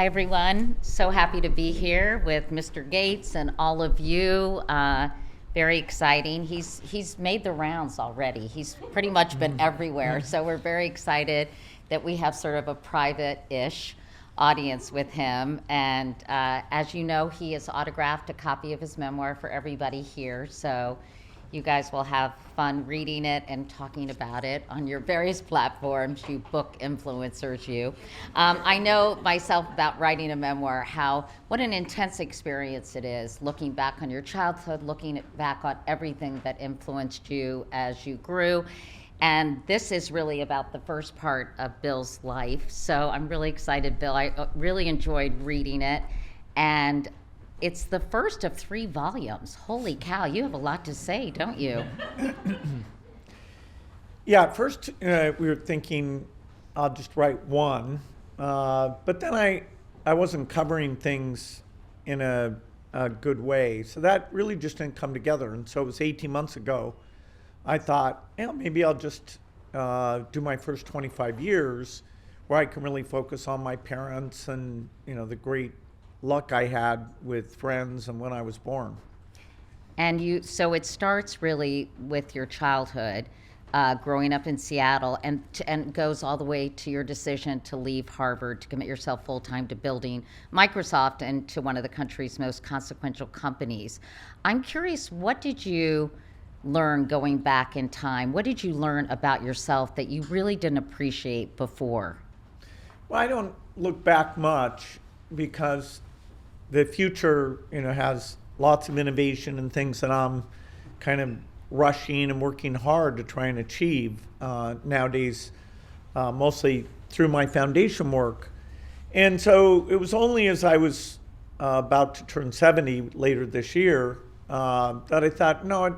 Hi, everyone. So happy to be here with Mr. Gates and all of you. Very exciting. He's made the rounds already. He's pretty much been everywhere. So we're very excited that we have sort of a private-ish audience with him. And as you know, he has autographed a copy of his memoir for everybody here. So you guys will have fun reading it and talking about it on your various platforms, you book influencers, you. I know myself about writing a memoir, what an intense experience it is, looking back on your childhood, looking back on everything that influenced you as you grew. And this is really about the first part of Bill's life. So I'm really excited, Bill. I really enjoyed reading it. And it's the first of 3 volumes. Holy cow, you have a lot to say, don't you? Yeah, at first we were thinking I'll just write one, but then I wasn't covering things in a good way. So that really just didn't come together. And so it was 18 months ago. I thought, maybe I'll just do my first 25 years where I can really focus on my parents and, the great luck I had with friends and when I was born. And so it starts really with your childhood, growing up in Seattle, and goes all the way to your decision to leave Harvard to commit yourself full-time to building Microsoft and to one of the country's most consequential companies. I'm curious, what did you learn going back in time? What did you learn about yourself that you really didn't appreciate before? Well, I don't look back much because the future, has lots of innovation and things that I'm kind of rushing and working hard to try and achieve nowadays, mostly through my foundation work. And so it was only as I was about to turn 70 later this year that I thought, no,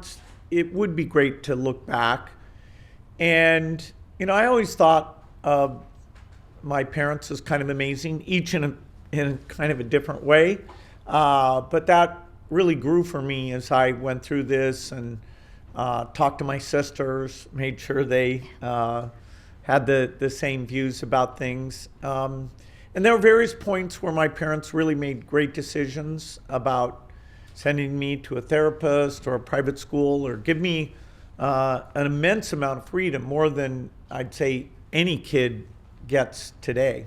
it would be great to look back. And, I always thought of my parents as kind of amazing, each in kind of a different way. But that really grew for me as I went through this and talked to my sisters, made sure they had the same views about things. And there were various points where my parents really made great decisions about sending me to a therapist or a private school, or give me an immense amount of freedom, more than I'd say any kid gets today.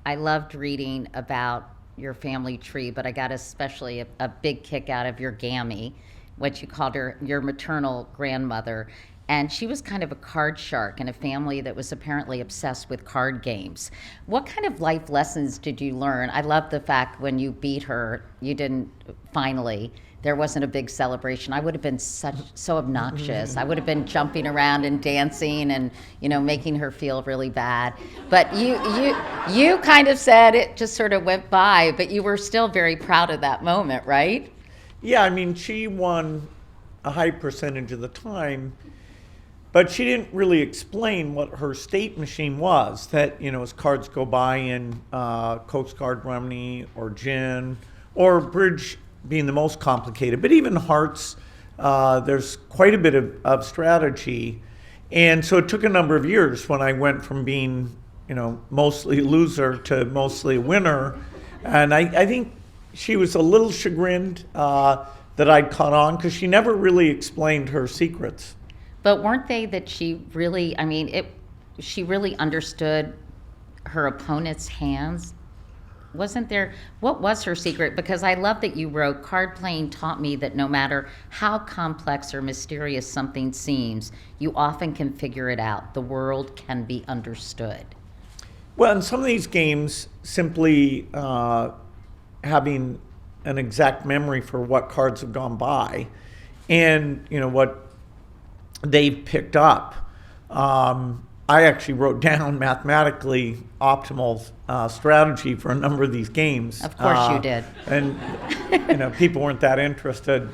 I loved reading about your family tree, but I got especially a big kick out of your Gammy, what you called your maternal grandmother. And she was kind of a card shark in a family that was apparently obsessed with card games. What kind of life lessons did you learn? I love the fact when you beat her, there wasn't a big celebration. I would have been so obnoxious. I would have been jumping around and dancing and, making her feel really bad. But you kind of said it just sort of went by, but you were still very proud of that moment, right? Yeah, she won a high percentage of the time, but she didn't really explain what her state machine was. That, as cards go by in Coast Guard Rumney or gin or bridge being the most complicated, but even hearts, there's quite a bit of strategy. And so it took a number of years when I went from being, mostly a loser to mostly a winner. And I think she was a little chagrined that I'd caught on, because she never really explained her secrets. But weren't they that she really, she really understood her opponent's hands? What was her secret? Because I love that you wrote, card playing taught me that no matter how complex or mysterious something seems, you often can figure it out. The world can be understood. Well, in some of these games, simply having an exact memory for what cards have gone by and, what they've picked up. I actually wrote down mathematically optimal strategy for a number of these games. Of course you did. And people weren't that interested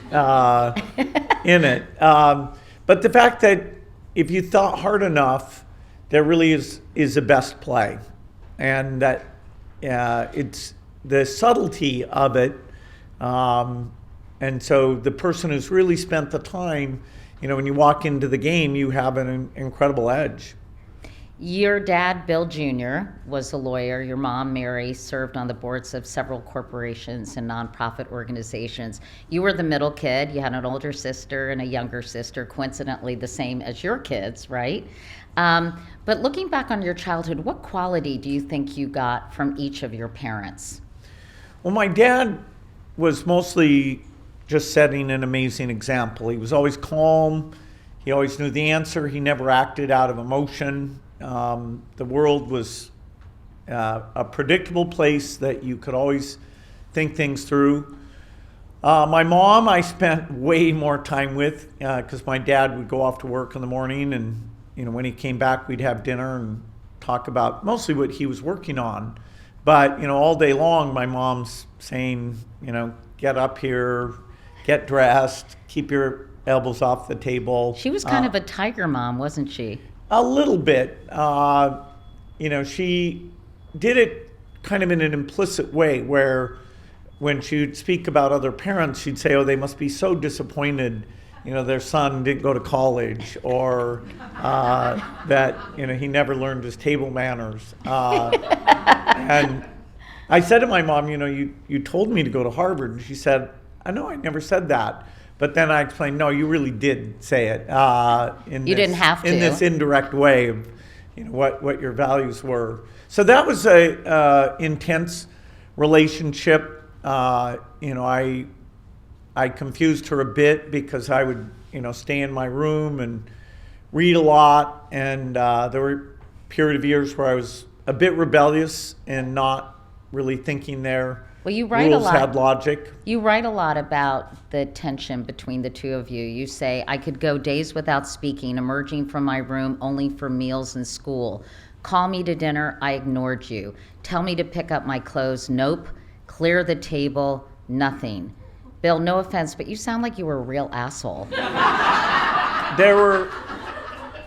in it. But the fact that if you thought hard enough, there really is a best play, and that it's the subtlety of it. And so the person who's really spent the time, when you walk into the game, you have an incredible edge. Your dad, Bill Jr., was a lawyer. Your mom, Mary, served on the boards of several corporations and nonprofit organizations. You were the middle kid. You had an older sister and a younger sister, coincidentally the same as your kids, right? But looking back on your childhood, what quality do you think you got from each of your parents? Well, my dad was mostly just setting an amazing example. He was always calm. He always knew the answer. He never acted out of emotion. The world was a predictable place that you could always think things through. My mom, I spent way more time with because my dad would go off to work in the morning, and when he came back, we'd have dinner and talk about mostly what he was working on. But all day long, my mom's saying, get up here, get dressed, keep your elbows off the table. She was kind of a tiger mom, wasn't she? A little bit. She did it kind of in an implicit way where when she would speak about other parents, she'd say, oh, they must be so disappointed, their son didn't go to college, or that, he never learned his table manners. And I said to my mom, you told me to go to Harvard. And she said, I know I never said that. But then I explained, no, you really did say it. Didn't have to. In this indirect way of, what your values were. So that was a intense relationship. I confused her a bit because I would, stay in my room and read a lot. And there were a period of years where I was a bit rebellious and not really thinking their rules had logic. You write a lot about the tension between the two of you. You say, I could go days without speaking, emerging from my room only for meals and school. Call me to dinner, I ignored you. Tell me to pick up my clothes, nope. Clear the table, nothing. Bill, no offense, but you sound like you were a real asshole. There were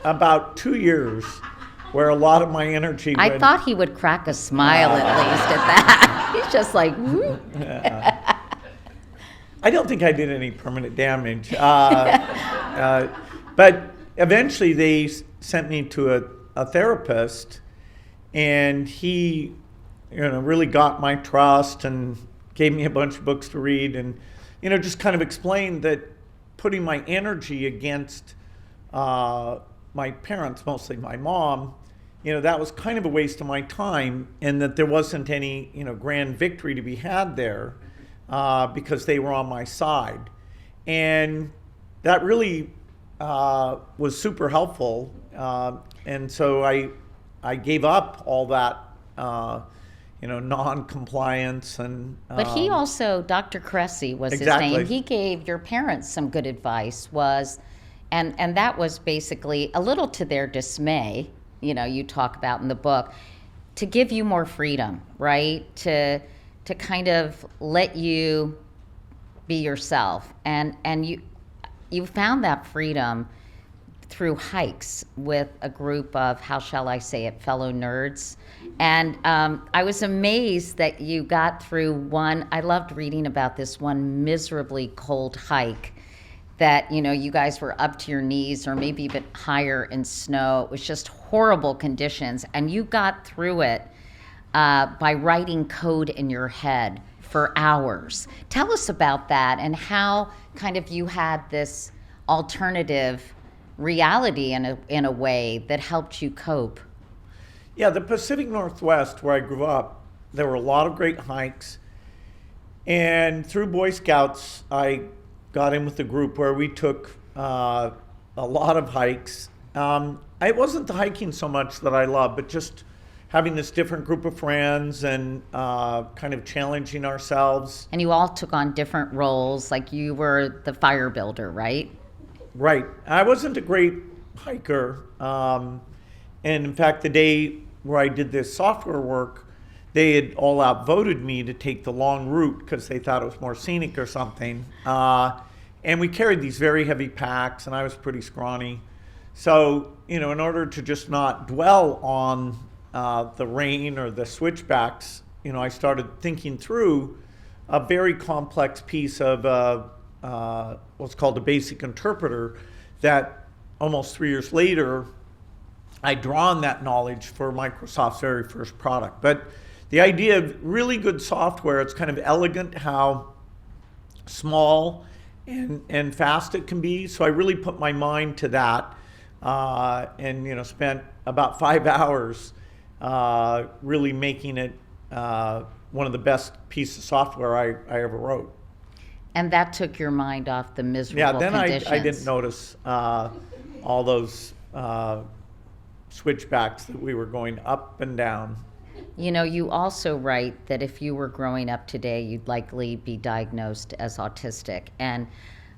about 2 years where a lot of my energy I thought he would crack a smile at least at that. He's just like, whoop. I don't think I did any permanent damage. But eventually they sent me to a therapist, and he really got my trust and gave me a bunch of books to read, and just kind of explained that putting my energy against my parents, mostly my mom, that was kind of a waste of my time, and that there wasn't any grand victory to be had there because they were on my side. And that really was super helpful. And so I gave up all that non-compliance. And but he also, Dr. Cressy was exactly. his name. He gave your parents some good advice, and that was basically a little to their dismay, you talk about in the book, to give you more freedom, right? To kind of let you be yourself. And you found that freedom through hikes with a group of, how shall I say it, fellow nerds. And I was amazed that you got through one, I loved reading about this one miserably cold hike that, you guys were up to your knees or maybe even higher in snow. It was just horrible conditions. And you got through it by writing code in your head for hours. Tell us about that and how kind of you had this alternative reality in a way that helped you cope. Yeah, the Pacific Northwest, where I grew up, there were a lot of great hikes. And through Boy Scouts, I got in with a group where we took a lot of hikes. It wasn't the hiking so much that I loved, but just having this different group of friends and kind of challenging ourselves. And you all took on different roles, like you were the fire builder, right? Right. I wasn't a great hiker. And in fact, the day where I did this software work, they had all outvoted me to take the long route because they thought it was more scenic or something. And we carried these very heavy packs, and I was pretty scrawny. So, in order to just not dwell on the rain or the switchbacks, I started thinking through a very complex piece of what's called a basic interpreter that almost 3 years later I draw on that knowledge for Microsoft's very first product. But the idea of really good software, it's kind of elegant how small and fast it can be. So I really put my mind to that, and spent about 5 hours really making it one of the best pieces of software I ever wrote. And that took your mind off the miserable then conditions. I didn't notice all those switchbacks that we were going up and down. You also write that if you were growing up today, you'd likely be diagnosed as autistic. And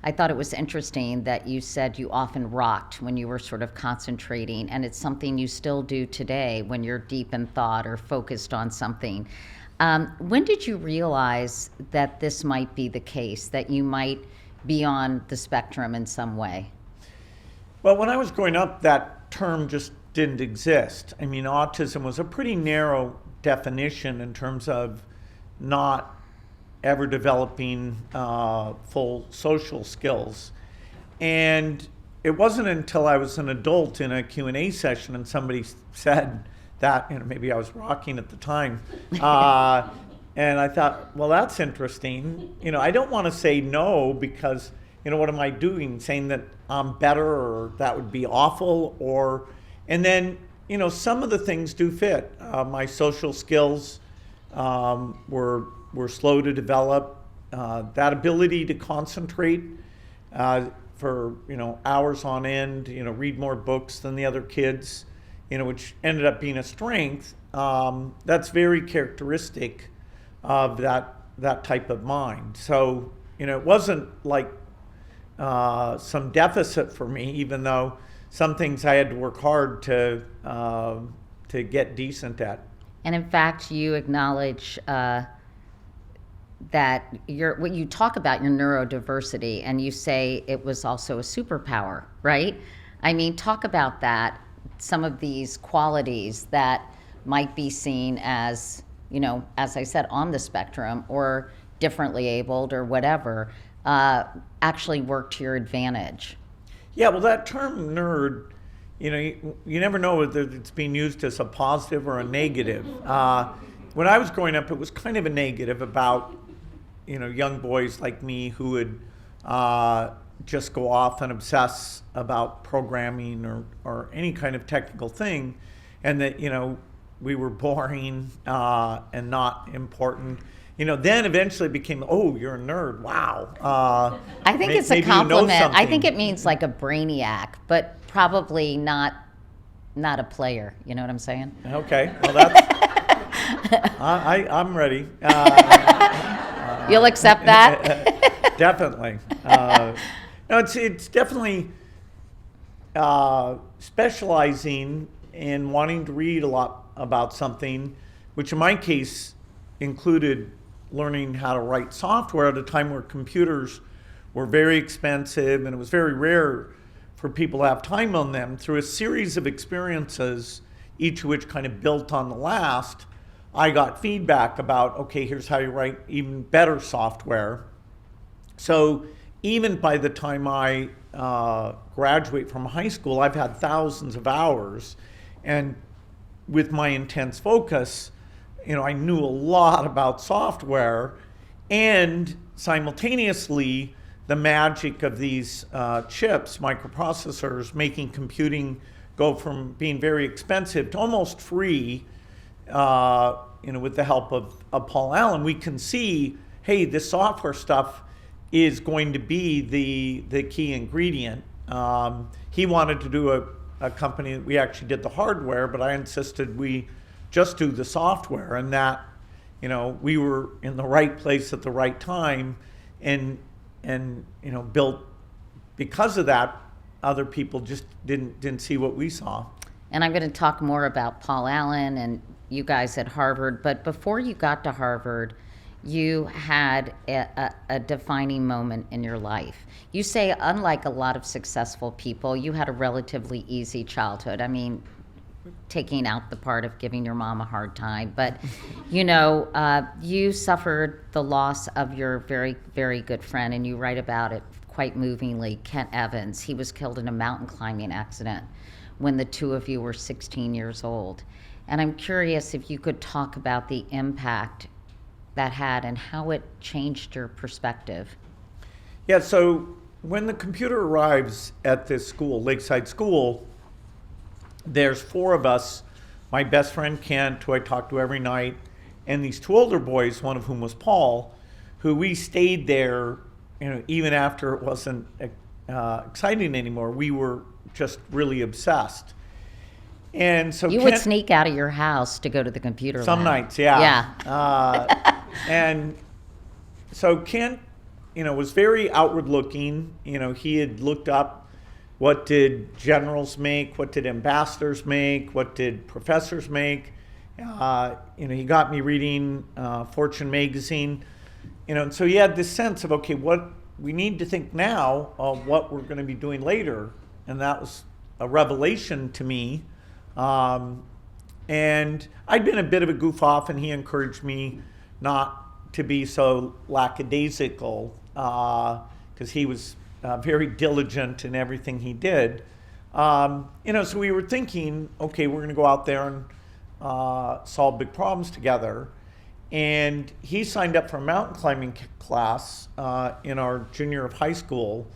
I thought it was interesting that you said you often rocked when you were sort of concentrating, and it's something you still do today when you're deep in thought or focused on something. When did you realize that this might be the case, that you might be on the spectrum in some way? Well, when I was growing up, that term just didn't exist. I mean, autism was a pretty narrow definition in terms of not ever developing full social skills. And it wasn't until I was an adult in a Q&A session and somebody said that, maybe I was rocking at the time, and I thought, well, that's interesting. I don't want to say no because, what am I doing? Saying that I'm better or that would be awful, and then, some of the things do fit. My social skills were slow to develop. That ability to concentrate for, hours on end, read more books than the other kids, which ended up being a strength. That's very characteristic of that type of mind. So, it wasn't like some deficit for me, even though some things I had to work hard to get decent at. And in fact, you acknowledge that when you talk about your neurodiversity, and you say it was also a superpower, right? I mean, talk about that, some of these qualities that might be seen as, as I said, on the spectrum or differently abled or whatever, actually work to your advantage. Yeah, well, that term nerd, you never know whether it's being used as a positive or a negative. When I was growing up, it was kind of a negative about, young boys like me who would just go off and obsess about programming or any kind of technical thing, and that, we were boring and not important. Then eventually it became, oh, you're a nerd. Wow. I think it's a compliment. I think it means like a brainiac, but probably not a player. You know what I'm saying? Okay. Well, that's I'm ready. You'll accept that? Definitely. No, it's definitely specializing in wanting to read a lot about something, which in my case included learning how to write software at a time where computers were very expensive and it was very rare for people to have time on them. Through a series of experiences, each of which kind of built on the last, I got feedback about, okay, here's how you write even better software. So even by the time I graduate from high school, I've had thousands of hours, and with my intense focus, I knew a lot about software, and simultaneously the magic of these chips, microprocessors, making computing go from being very expensive to almost free, with the help of Paul Allen. We can see, hey, this software stuff is going to be the key ingredient. He wanted to do a company that we actually did the hardware, but I insisted we just do the software, and that, we were in the right place at the right time, and built. Because of that, other people just didn't see what we saw. And I'm going to talk more about Paul Allen and you guys at Harvard, but before you got to Harvard, you had a defining moment in your life. You say, unlike a lot of successful people, you had a relatively easy childhood. I mean, taking out the part of giving your mom a hard time, but you suffered the loss of your very, very good friend, and you write about it quite movingly, Kent Evans. He was killed in a mountain climbing accident when the two of you were 16 years old. And I'm curious if you could talk about the impact that had and how it changed your perspective. Yeah, so when the computer arrives at this school, Lakeside School, there's four of us, my best friend Kent, who I talk to every night, and these two older boys, one of whom was Paul, who we stayed there, even after it wasn't exciting anymore. We were just really obsessed. And so You would sneak out of your house to go to the computer some lab. nights, yeah. Yeah. And so Kent, was very outward looking. He had looked up what did generals make, what did ambassadors make, what did professors make. He got me reading Fortune magazine. And so he had this sense of, okay, what we need to think now of what we're going to be doing later. And that was a revelation to me. And I'd been a bit of a goof off, and he encouraged me not to be so lackadaisical, because he was very diligent in everything he did. So we were thinking, okay, we're going to go out there and solve big problems together. And he signed up for a mountain climbing class in our junior year of high school.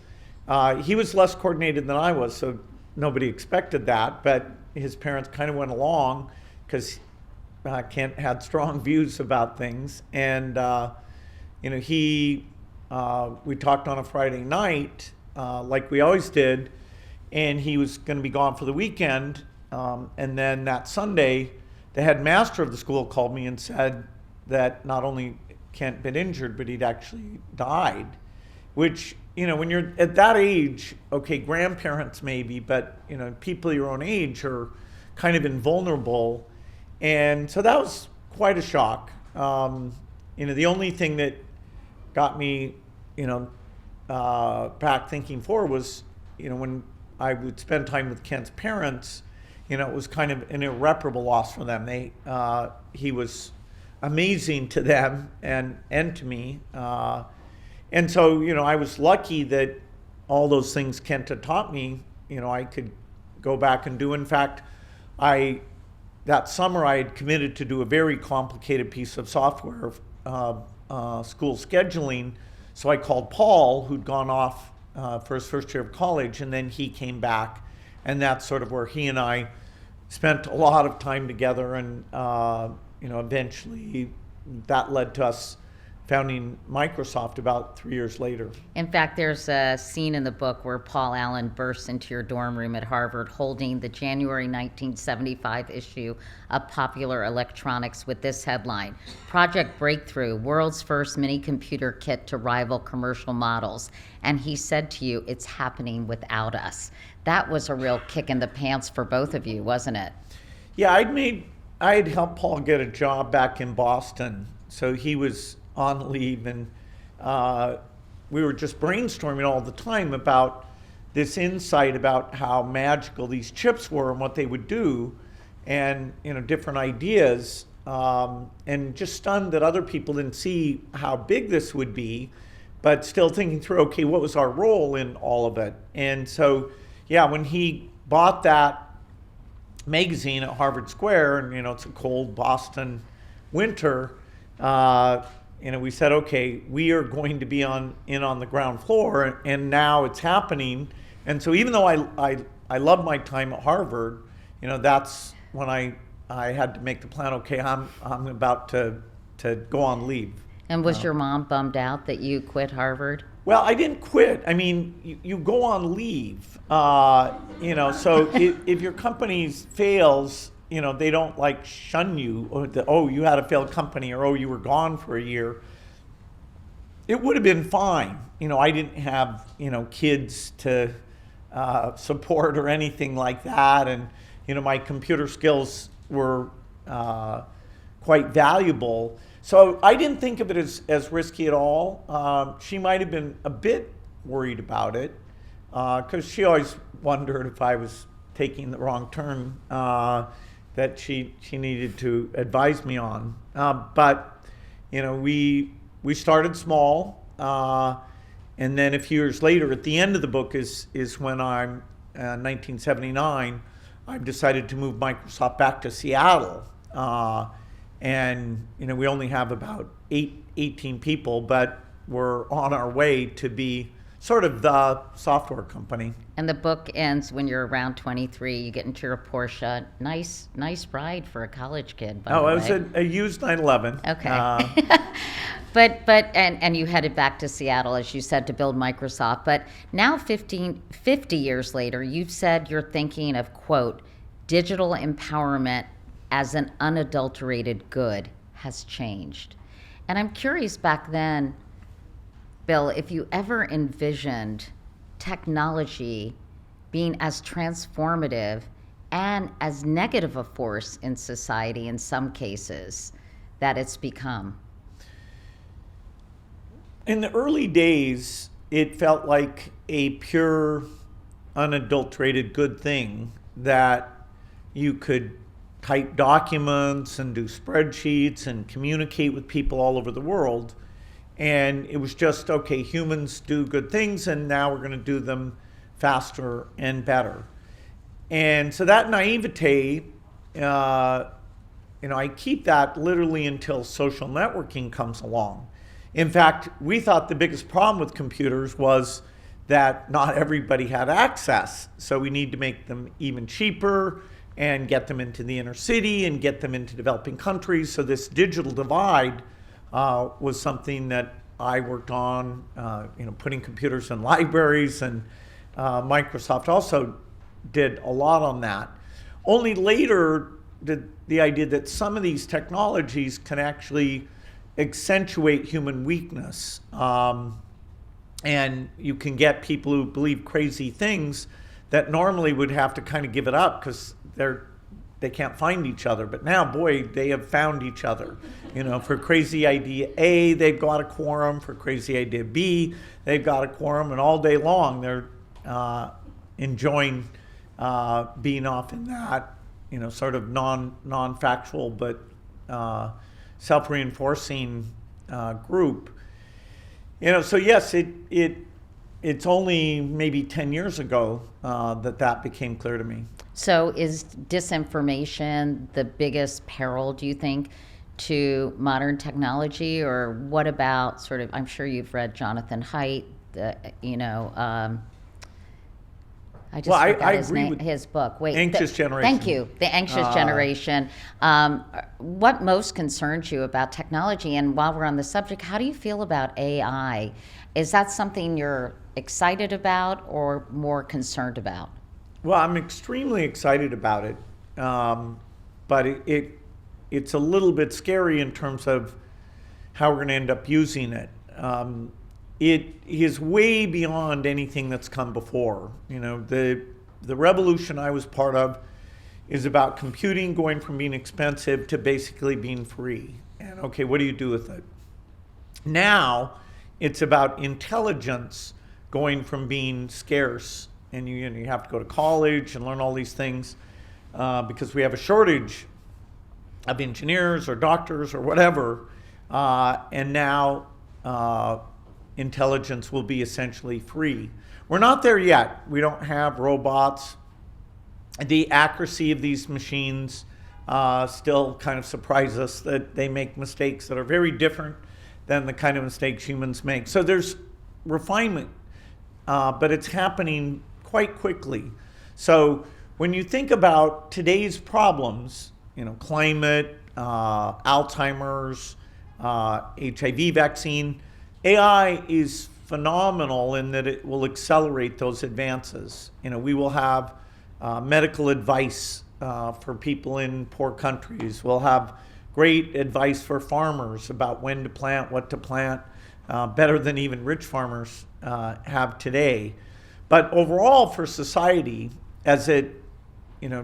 He was less coordinated than I was, so nobody expected that, but his parents kind of went along because Kent had strong views about things. And we talked on a Friday night, like we always did, and he was going to be gone for the weekend. And then that Sunday, the headmaster of the school called me and said that not only Kent been injured, but he'd actually died. Which, when you're at that age, okay, grandparents maybe, but people your own age are kind of invulnerable. And so that was quite a shock. The only thing that got me, back thinking forward was, when I would spend time with Kent's parents, it was kind of an irreparable loss for them. He was amazing to them and to me. And so, I was lucky that all those things Kent had taught me, I could go back and do. In fact, that summer I had committed to do a very complicated piece of software, school scheduling. So I called Paul, who'd gone off for his first year of college, and then he came back. And that's sort of where he and I spent a lot of time together. And, eventually that led to us founding Microsoft about 3 years later. In fact, there's a scene in the book where Paul Allen bursts into your dorm room at Harvard holding the January 1975 issue of Popular Electronics with this headline, Project Breakthrough, World's First Mini Computer Kit to Rival Commercial Models. And he said to you, it's happening without us. That was a real kick in the pants for both of you, wasn't it? Yeah, I had helped Paul get a job back in Boston. So he was on leave, and we were just brainstorming all the time about this insight about how magical these chips were and what they would do, and different ideas, and just stunned that other people didn't see how big this would be, but still thinking through, okay, what was our role in all of it? And so, yeah, when he bought that magazine at Harvard Square, and it's a cold Boston winter, we said, okay, we are going to be on the ground floor, and now it's happening. And so even though I love my time at Harvard, that's when I had to make the plan. Okay, I'm about to go on leave. And was your mom bummed out that you quit Harvard? Well, I didn't quit. I mean, you go on leave, so if your company fails, they don't shun you, or you had a failed company, or you were gone for a year. It would have been fine. I didn't have, kids to support or anything like that. And, my computer skills were quite valuable. So I didn't think of it as risky at all. She might have been a bit worried about it, because she always wondered if I was taking the wrong turn that she needed to advise me on. But we started small, and then a few years later, at the end of the book is when I'm 1979. I've decided to move Microsoft back to Seattle. And we only have about 18 people, but we're on our way to be sort of the software company. And the book ends when you're around 23. You get into your Porsche. Nice ride for a college kid, by the way. Oh, it was a used 911. Okay. But you headed back to Seattle, as you said, to build Microsoft. But now 50 years later, you've said you're thinking of, quote, digital empowerment as an unadulterated good has changed. And I'm curious back then, Bill, if you ever envisioned technology being as transformative and as negative a force in society in some cases that it's become. In the early days, it felt like a pure, unadulterated good thing that you could type documents and do spreadsheets and communicate with people all over the world. And it was just, okay, humans do good things, and now we're going to do them faster and better. And so that naivete, I keep that literally until social networking comes along. In fact, we thought the biggest problem with computers was that not everybody had access. So we need to make them even cheaper and get them into the inner city and get them into developing countries. So this digital divide was something that I worked on, putting computers in libraries, and Microsoft also did a lot on that. Only later did the idea that some of these technologies can actually accentuate human weakness. And you can get people who believe crazy things that normally would have to kind of give it up because they can't find each other. But now, boy, they have found each other. For crazy idea A, they've got a quorum. For crazy idea B, they've got a quorum. And all day long, they're enjoying being off in that, sort of non-factual but self-reinforcing group. So yes, it's only maybe 10 years ago that became clear to me. So is disinformation the biggest peril, do you think, to modern technology? Or what about sort of, I'm sure you've read Jonathan Haidt, I just forgot his book. Wait, Anxious Generation. Thank you. The Anxious Generation. What most concerns you about technology? And while we're on the subject, how do you feel about AI? Is that something you're excited about or more concerned about? Well, I'm extremely excited about it, but it's a little bit scary in terms of how we're going to end up using it. It is way beyond anything that's come before. The revolution I was part of is about computing going from being expensive to basically being free. And okay, what do you do with it? Now, it's about intelligence going from being scarce, and you have to go to college and learn all these things because we have a shortage of engineers or doctors or whatever. And now intelligence will be essentially free. We're not there yet. We don't have robots. The accuracy of these machines still kind of surprise us that they make mistakes that are very different than the kind of mistakes humans make. So there's refinement, but it's happening quite quickly. So when you think about today's problems, climate, Alzheimer's, HIV vaccine, AI is phenomenal in that it will accelerate those advances. We will have medical advice for people in poor countries. We'll have great advice for farmers about when to plant, what to plant, better than even rich farmers have today. But overall for society, as it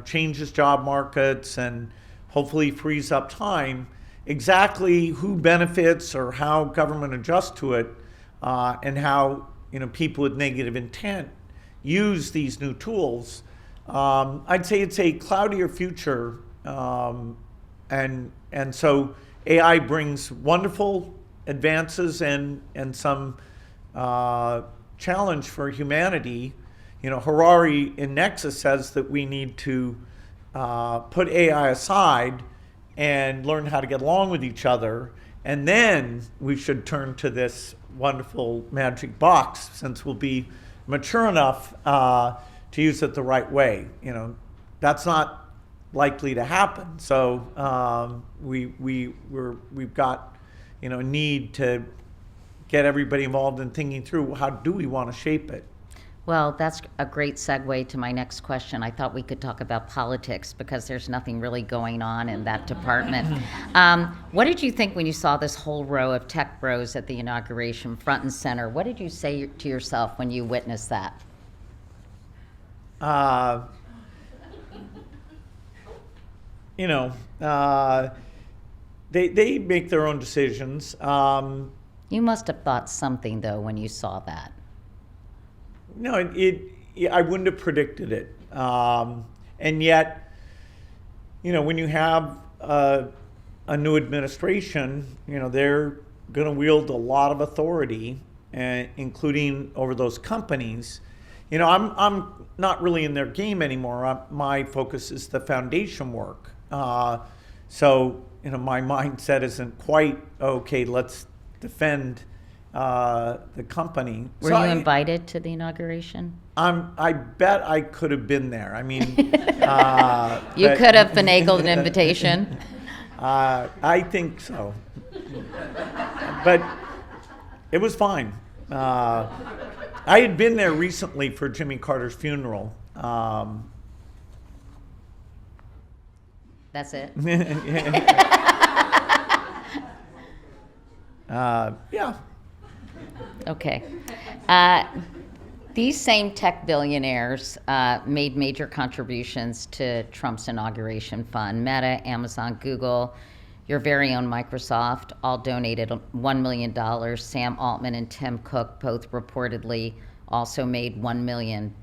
changes job markets and hopefully frees up time, exactly who benefits or how government adjusts to it and how people with negative intent use these new tools, I'd say it's a cloudier future. And so AI brings wonderful advances and some challenge for humanity. Harari in Nexus says that we need to put AI aside and learn how to get along with each other. And then we should turn to this wonderful magic box, since we'll be mature enough to use it the right way. That's not likely to happen. So we've got a need to get everybody involved in thinking through, how do we want to shape it. Well, that's a great segue to my next question. I thought we could talk about politics because there's nothing really going on in that department. What did you think when you saw this whole row of tech bros at the inauguration, front and center? What did you say to yourself when you witnessed that? They make their own decisions. You must have thought something, though, when you saw that. No, I wouldn't have predicted it. And yet, when you have a new administration, they're going to wield a lot of authority, including over those companies. I'm not really in their game anymore. My focus is the foundation work. So, my mindset isn't quite, okay, let's defend the company. Were you invited to the inauguration? I bet I could have been there. I mean, you could have finagled an invitation. I think so, but it was fine. I had been there recently for Jimmy Carter's funeral. That's it. Yeah. Okay. These same tech billionaires made major contributions to Trump's inauguration fund. Meta, Amazon, Google, your very own Microsoft all donated $1 million. Sam Altman and Tim Cook both reportedly also made $1 million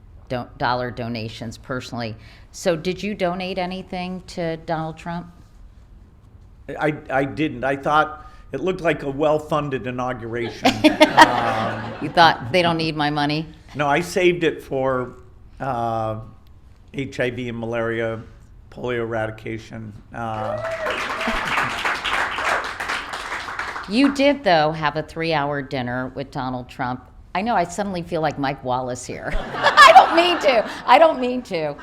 donations personally. So did you donate anything to Donald Trump? I didn't. I thought it looked like a well-funded inauguration. You thought they don't need my money? No, I saved it for HIV and malaria, polio eradication. You did, though, have a 3-hour dinner with Donald Trump. I know, I suddenly feel like Mike Wallace here. I don't mean to.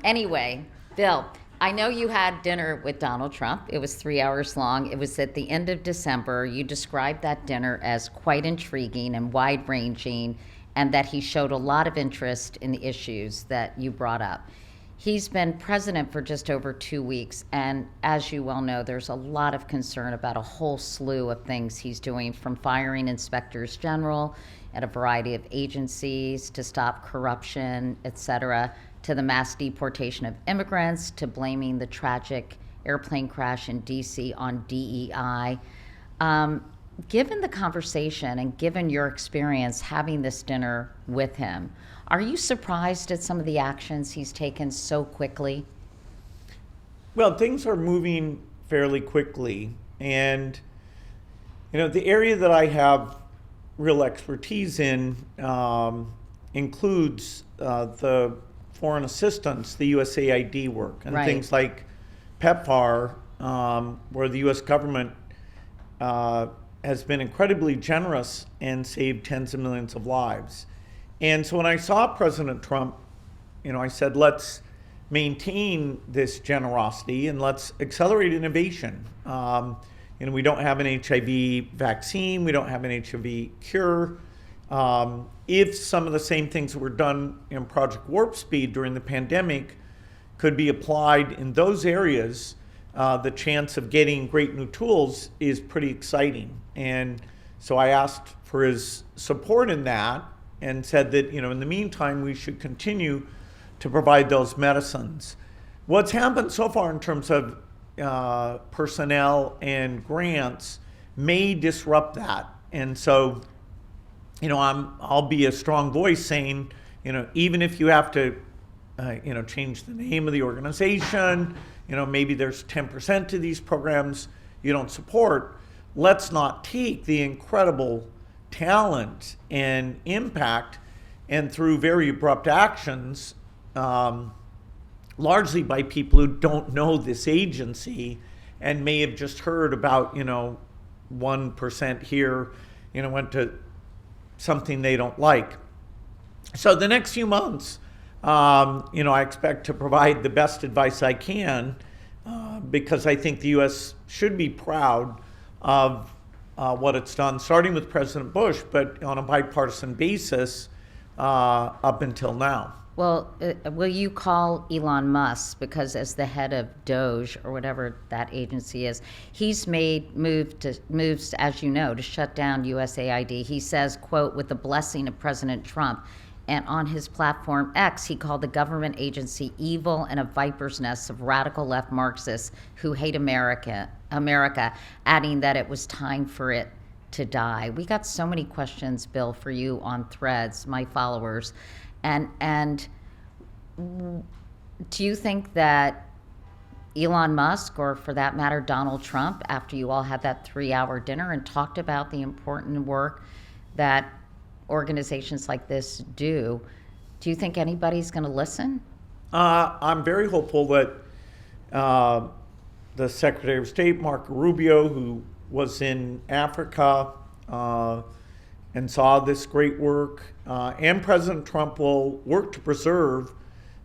Anyway, Bill, I know you had dinner with Donald Trump. It was 3 hours long. It was at the end of December. You described that dinner as quite intriguing and wide-ranging, and that he showed a lot of interest in the issues that you brought up. He's been president for just over 2 weeks, and as you well know, there's a lot of concern about a whole slew of things he's doing, from firing inspectors general at a variety of agencies to stop corruption, et cetera, to the mass deportation of immigrants, to blaming the tragic airplane crash in D.C. on DEI. Given the conversation and given your experience having this dinner with him, are you surprised at some of the actions he's taken so quickly? Well, things are moving fairly quickly. And, the area that I have real expertise in includes the foreign assistance, the USAID work, and right. Things like PEPFAR, where the U.S. government has been incredibly generous and saved tens of millions of lives. And so when I saw President Trump, I said, let's maintain this generosity and let's accelerate innovation. We don't have an HIV vaccine. We don't have an HIV cure. If some of the same things that were done in Project Warp Speed during the pandemic could be applied in those areas, the chance of getting great new tools is pretty exciting. And so I asked for his support in that and said that, in the meantime, we should continue to provide those medicines. What's happened so far in terms of personnel and grants may disrupt that. And so, I'll be a strong voice saying, even if you have to, change the name of the organization, maybe there's 10% of these programs you don't support, let's not take the incredible talent and impact and through very abrupt actions, largely by people who don't know this agency and may have just heard about, 1% here, went to something they don't like. So the next few months, I expect to provide the best advice I can because I think the U.S. should be proud of what it's done, starting with President Bush, but on a bipartisan basis up until now. Well, will you call Elon Musk, because as the head of Doge or whatever that agency is, he's made moves, as you know, to shut down USAID. He says, quote, with the blessing of President Trump. And on his platform X, he called the government agency evil and a viper's nest of radical left Marxists who hate America, adding that it was time for it to die. We got so many questions, Bill, for you on Threads, my followers. And do you think that Elon Musk, or for that matter, Donald Trump, after you all had that 3-hour dinner and talked about the important work that organizations like this do you think anybody's going to listen? I'm very hopeful that the Secretary of State, Marco Rubio, who was in Africa and saw this great work, and President Trump will work to preserve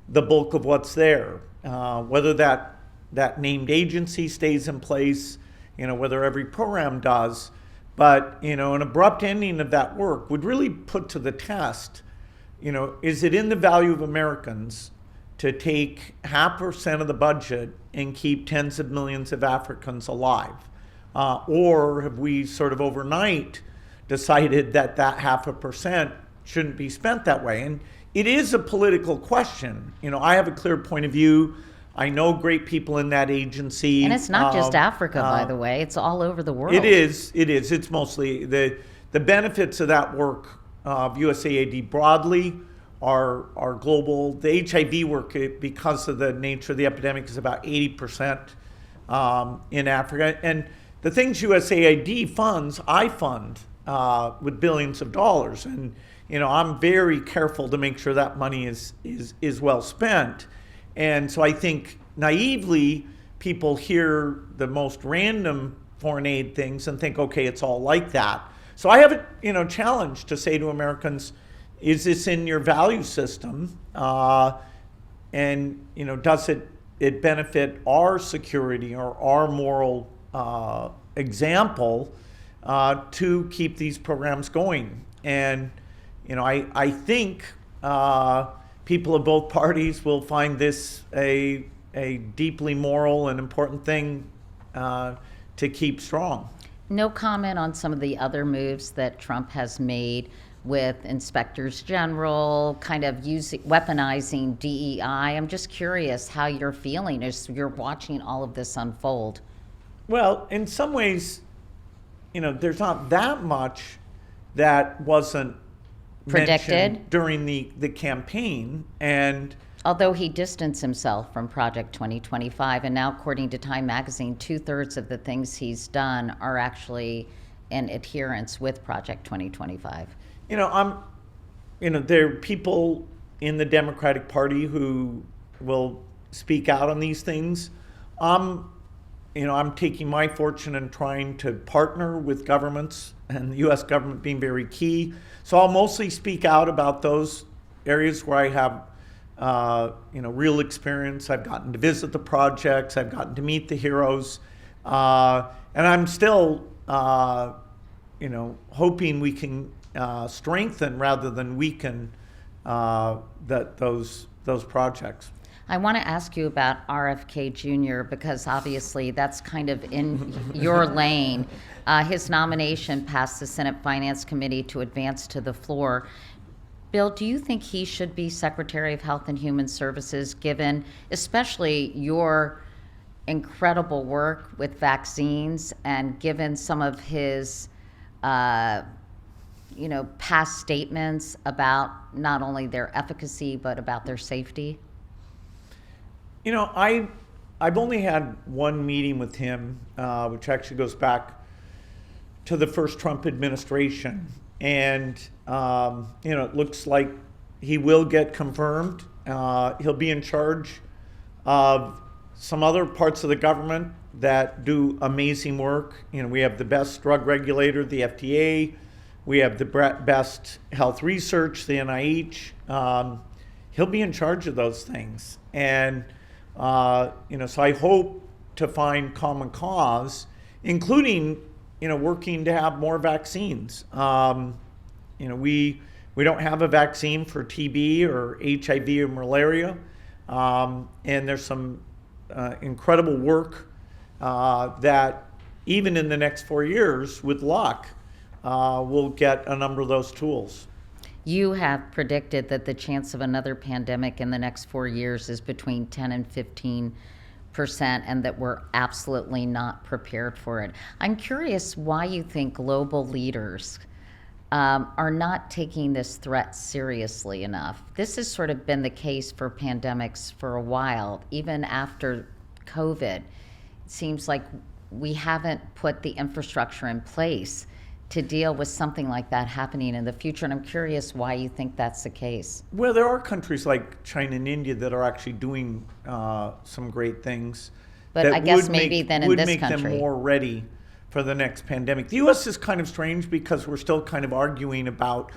the bulk of what's there, whether that named agency stays in place, whether every program does. But, an abrupt ending of that work would really put to the test, is it in the value of Americans to take 0.5% of the budget and keep tens of millions of Africans alive? Or have we sort of overnight decided that 0.5% shouldn't be spent that way? And it is a political question. I have a clear point of view. I know great people in that agency. And it's not just Africa, by the way. It's all over the world. It is. It's mostly the benefits of that work of USAID broadly are global. The HIV work, because of the nature of the epidemic, is about 80% in Africa. And the things USAID funds, I fund with billions of dollars. And I'm very careful to make sure that money is well spent. And so I think naively, people hear the most random foreign aid things and think, okay, it's all like that. So I have a challenge to say to Americans, is this in your value system? And does it benefit our security or our moral example to keep these programs going? And I think people of both parties will find this a deeply moral and important thing to keep strong. No comment on some of the other moves that Trump has made with inspectors general, kind of weaponizing DEI. I'm just curious how you're feeling as you're watching all of this unfold. Well, in some ways, there's not that much that wasn't predicted during the campaign. And although he distanced himself from Project 2025, and now according to Time magazine, 2/3 of the things he's done are actually in adherence with Project 2025. There are people in the Democratic Party who will speak out on these things. I'm taking my fortune and trying to partner with governments, and the U.S. government being very key. So I'll mostly speak out about those areas where I have, real experience. I've gotten to visit the projects. I've gotten to meet the heroes, and I'm still, hoping we can strengthen rather than weaken those projects. I want to ask you about RFK Jr. because obviously that's kind of in your lane. His nomination passed the Senate Finance Committee to advance to the floor. Bill, do you think he should be Secretary of Health and Human Services, given especially your incredible work with vaccines and given some of his past statements about not only their efficacy but about their safety? I've only had one meeting with him, which actually goes back to the first Trump administration. And, it looks like he will get confirmed. He'll be in charge of some other parts of the government that do amazing work. We have the best drug regulator, the FDA. We have the best health research, the NIH. He'll be in charge of those things. And, so I hope to find common cause, including, working to have more vaccines. We don't have a vaccine for TB or HIV or malaria. And there's some incredible work that even in the next 4 years, with luck, we'll get a number of those tools. You have predicted that the chance of another pandemic in the next 4 years is between 10 and 15%, and that we're absolutely not prepared for it. I'm curious why you think global leaders are not taking this threat seriously enough. This has sort of been the case for pandemics for a while, even after COVID. It seems like we haven't put the infrastructure in place to deal with something like that happening in the future. And I'm curious why you think that's the case. Well, there are countries like China and India that are actually doing some great things. But that I guess maybe then in this would make country them more ready for the next pandemic. The U.S. is kind of strange because we're still kind of arguing about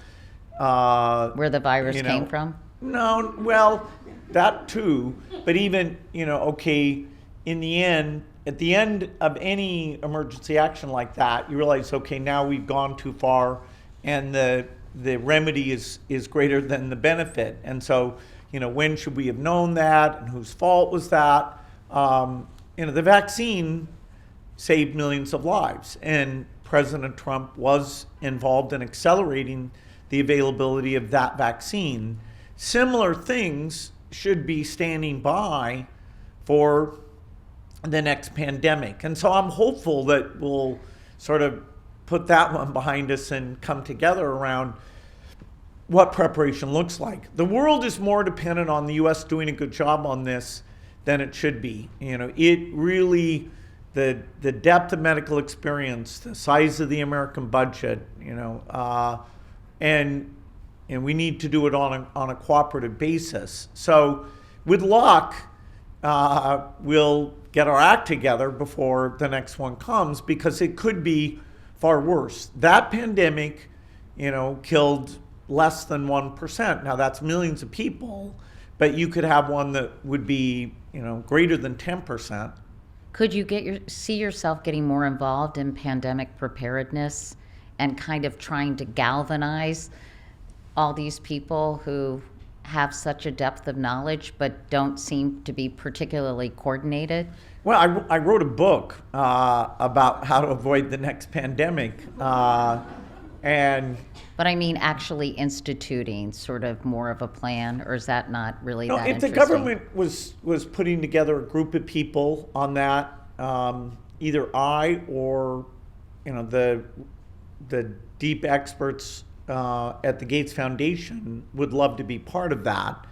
where the virus came from. No, well, that too. But even okay, in the end. At the end of any emergency action like that, you realize, okay, now we've gone too far, and the remedy is greater than the benefit. And so, when should we have known that, and whose fault was that? The vaccine saved millions of lives, and President Trump was involved in accelerating the availability of that vaccine. Similar things should be standing by for the next pandemic. And so I'm hopeful that we'll sort of put that one behind us and come together around what preparation looks like. The world is more dependent on the U.S. doing a good job on this than it should be. It really, the depth of medical experience, the size of the American budget, and we need to do it on a cooperative basis. So with luck, we'll get our act together before the next one comes, because it could be far worse. That pandemic, killed less than 1%. Now that's millions of people, but you could have one that would be, greater than 10%. Could you see yourself getting more involved in pandemic preparedness and kind of trying to galvanize all these people who have such a depth of knowledge but don't seem to be particularly coordinated? Well, I wrote a book about how to avoid the next pandemic. But I mean actually instituting sort of more of a plan, or is that not really that if interesting? the government was putting together a group of people on that, either I or the deep experts at the Gates Foundation would love to be part of that.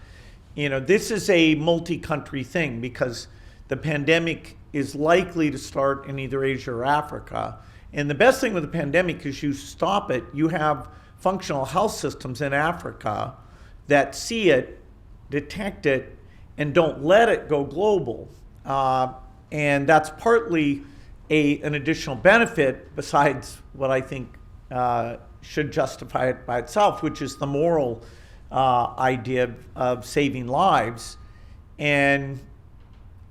This is a multi-country thing because the pandemic is likely to start in either Asia or Africa. And the best thing with the pandemic is you stop it. You have functional health systems in Africa that see it, detect it, and don't let it go global. And that's partly an additional benefit besides what I think should justify it by itself, which is the moral idea of saving lives. And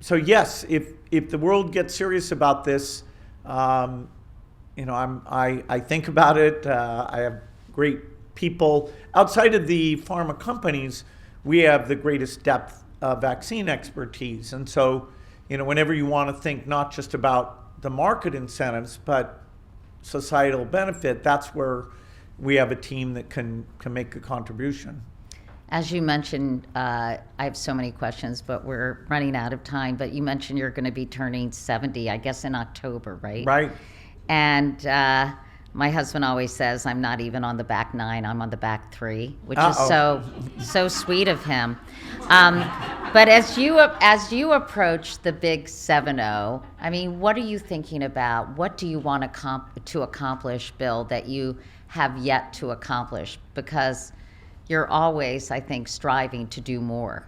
so yes, if the world gets serious about this, I think about it. I have great people outside of the pharma companies. We have the greatest depth of vaccine expertise, and so whenever you want to think not just about the market incentives but societal benefit, that's where we have a team that can make a contribution. As you mentioned, I have so many questions, but we're running out of time. But you mentioned you're going to be turning 70, I guess, in October, right? Right. And my husband always says I'm not even on the back 9, I'm on the back 3, which is so sweet of him. But as you approach the big 7-0, I mean, what are you thinking about? What do you want to accomplish, Bill, that you have yet to accomplish? Because you're always, I think, striving to do more.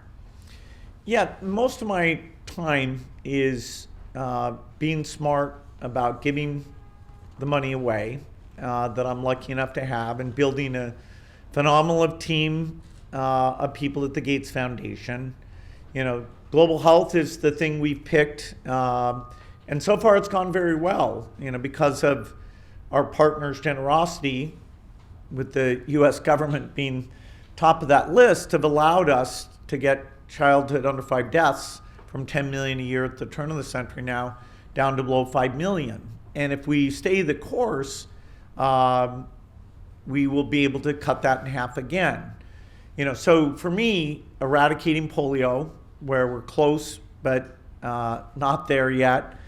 Yeah, most of my time is being smart about giving the money away that I'm lucky enough to have, and building a phenomenal team of people at the Gates Foundation. Global health is the thing we've picked, and so far it's gone very well. Because of our partners' generosity, with the U.S. government being top of that list, have allowed us to get childhood under 5 deaths from 10 million a year at the turn of the century now down to below 5 million. And if we stay the course, we will be able to cut that in half again. So for me, eradicating polio, where we're close but not there yet,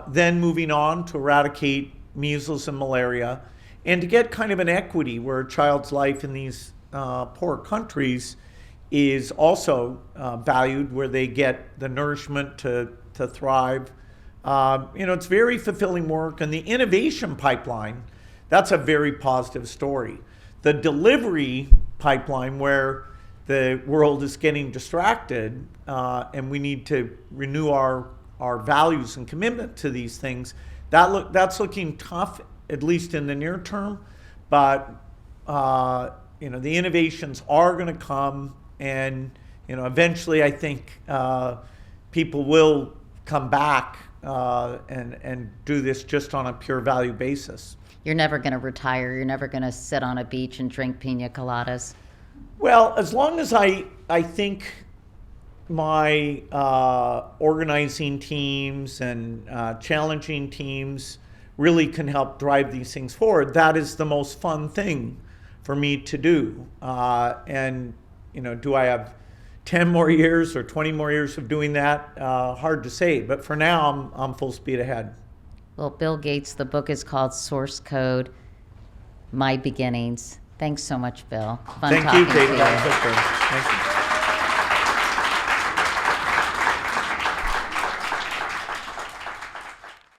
then moving on to eradicate measles and malaria, and to get kind of an equity where a child's life in these poor countries is also valued, where they get the nourishment to thrive. It's very fulfilling work. And the innovation pipeline, that's a very positive story. The delivery pipeline, where the world is getting distracted and we need to renew our values and commitment to these things, that's looking tough, at least in the near term. But the innovations are going to come, and eventually I think people will come back and do this just on a pure value basis. You're never going to retire. You're never going to sit on a beach and drink pina coladas. Well, as long as I think my organizing teams and challenging teams really can help drive these things forward, that is the most fun thing for me to do. And do I have 10 more years or 20 more years of doing that? Hard to say, but for now I'm full speed ahead. Well, Bill Gates, the book is called Source Code, My Beginnings. Thanks so much, Bill. Fun Thank talking you, Katie. to you. Thank you.